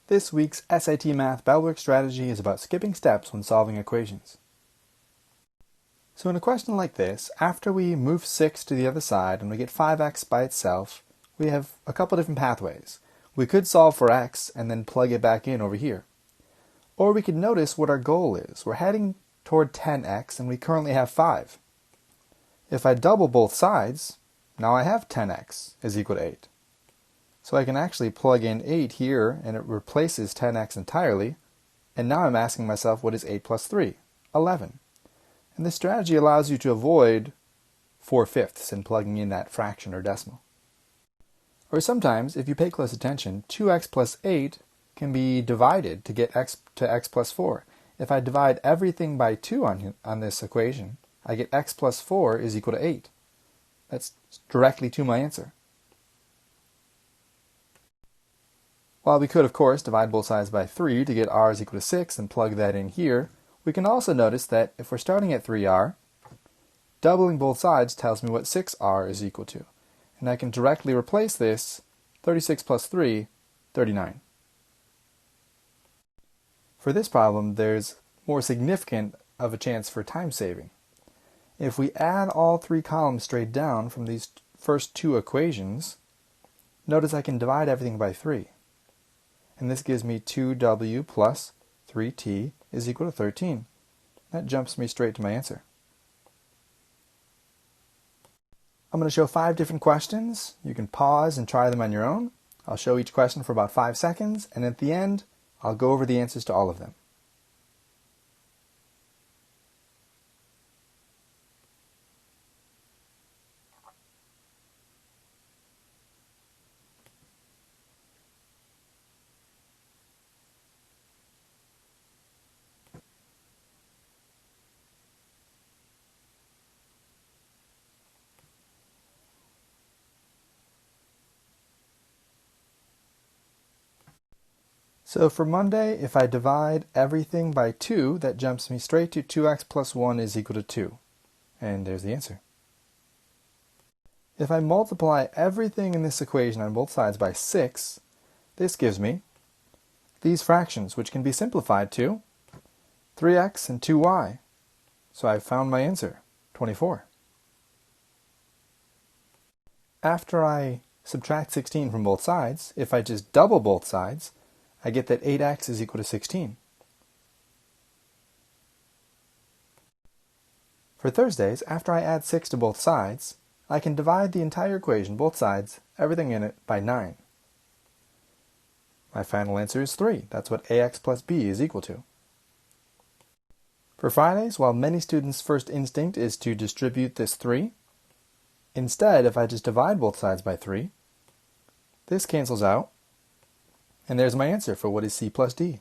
This week's SAT Math Bellwork strategy is about skipping steps when solving equations. So in a question like this, after we move 6 to the other side and we get 5x by itself, we have a couple different pathways. We could solve for x and then plug it back in over here. Or we could notice what our goal is. We're heading toward 10x and we currently have 5. If I double both sides, now I have 10x is equal to 8. So I can actually plug in 8 here and it replaces 10x entirely. And now I'm asking myself, what is 8 plus 3? 11. And this strategy allows you to avoid 4/5 in plugging in that fraction or decimal. Or sometimes, if you pay close attention, 2x plus 8 can be divided to get x to x plus 4. If I divide everything by 2 on this equation, I get x plus 4 is equal to 8. That's directly to my answer. While we could, of course, divide both sides by 3 to get r is equal to 6 and plug that in here, we can also notice that if we're starting at 3r, doubling both sides tells me what 6r is equal to. And I can directly replace this, 36 plus 3, 39. For this problem, there's more significant of a chance for time saving. If we add all 3 columns straight down from these first 2 equations, notice I can divide everything by 3. And this gives me 2w plus 3t is equal to 13. That jumps me straight to my answer. I'm going to show 5 different questions. You can pause and try them on your own. I'll show each question for about 5 seconds, and at the end, I'll go over the answers to all of them. So for Monday, if I divide everything by 2, that jumps me straight to 2x plus 1 is equal to 2. And there's the answer. If I multiply everything in this equation on both sides by 6, this gives me these fractions, which can be simplified to 3x and 2y. So I've found my answer, 24. After I subtract 16 from both sides, if I just double both sides, I get that 8x is equal to 16. For Thursdays, after I add 6 to both sides, I can divide the entire equation, both sides, everything in it, by 9. My final answer is 3. That's what ax plus b is equal to. For Fridays, while many students' first instinct is to distribute this 3, instead, if I just divide both sides by 3, this cancels out, and there's my answer for what is c plus d.